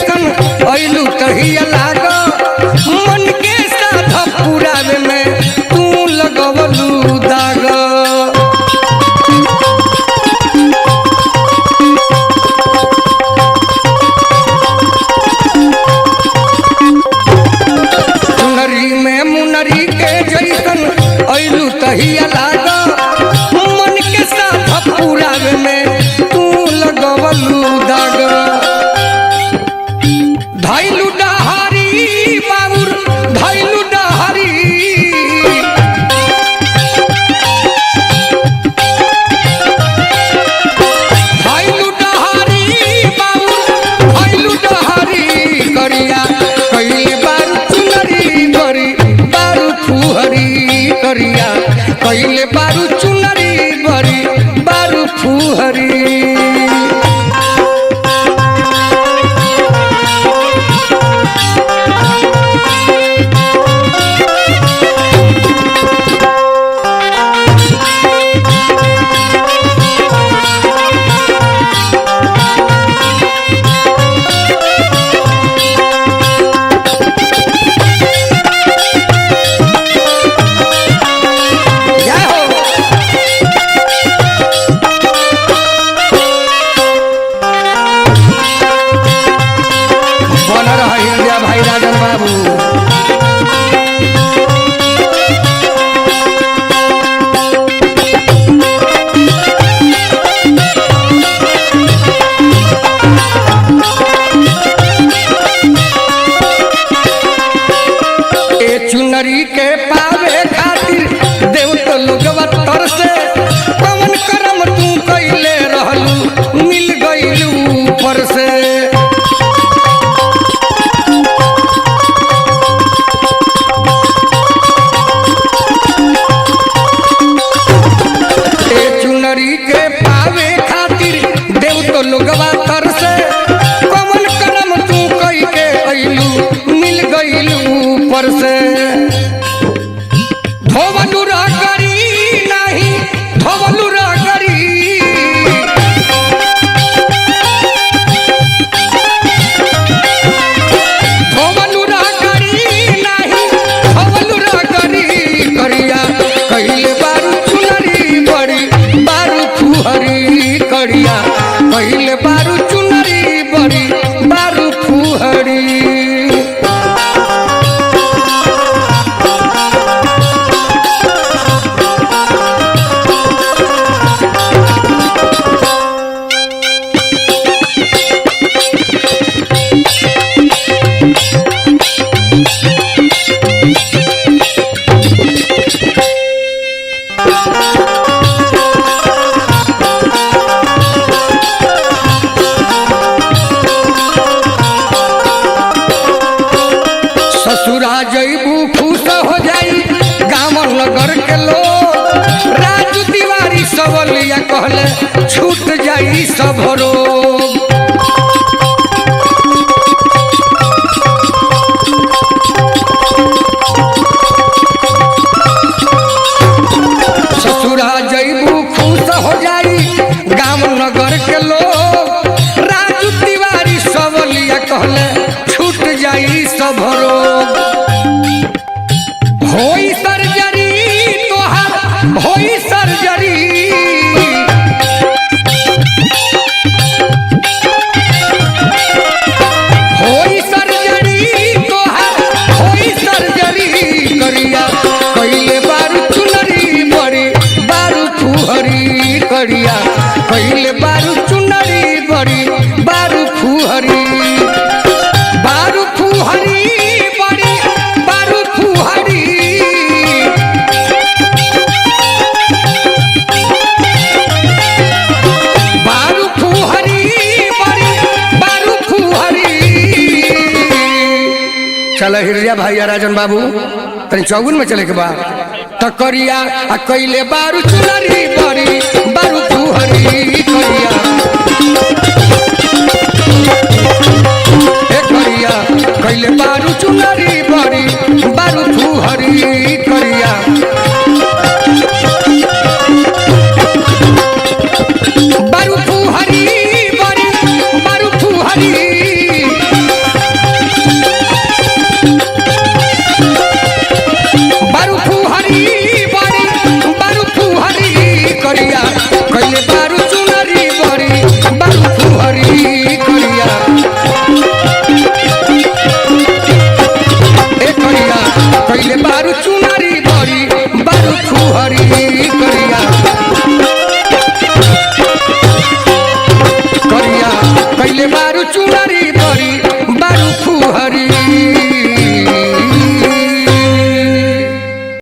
जैसन ऐलू तहिया लाग मन के साथ पुरावे में तू लगवलू दाग। चुनरी में मुनरी के जैसन ऐलू तहिया लाग मन के साथ पुरावे में तू लगवलू दाग। धैलू डहारी बाबुर धैलू डहारी धैलू डहारी बाबुर धैलू डहारी करिया कैले बारू चुनरी बरी बारू फुहरी करिया कैले बारू चुनरी बरी बारू फुहरी। भाई राजन बाबू ए चुनरी के पावे खातिर देव तो लोगवा तरसे पवन करम तू कैले रहलू मिल गइलू ऊपर से। चुनरी के पावे खातिर देव तो लोगवा तरसे पवन करम तू कई के अइलू मिल गइलू ऊपर से। धोवलू रागरी नहीं धोवलू रागरी धोवलू रागरी नहीं धोवलू रागरी करिया कइले बारू चुनरी बड़ी बारू फुहरी करिया पहले बारू चुनरी बड़ी बारू फुहरी। ससुरा जैबू खुश हो जाई गाँव नगर के लोग राजू तिवारी सवलिया कहले छूट जाई सब रोग। ससुरा जैबू खुश हो जाई गाँव नगर के लोग राजू तिवारी सवलिया कहले छूट जाई सब रोग। होई सर्जरी तोहार होई सर्जरी होई सर्जरी तोहार होई सर्जरी करिया कैले बारू चुनरी बड़ी बारू फुहरी करिया कैले बारू चुनरी बड़ी बारू फुहरी बारू फुहरी बड़ी बारू फुहरी बारू फुहरी बड़ी बारू फुहरी। चल हिरिया भाई राजन बाबू तनी चौगुन में चले के बाद तकरिया कैले बारू चुनरी बड़ी बारू फुहरी करिया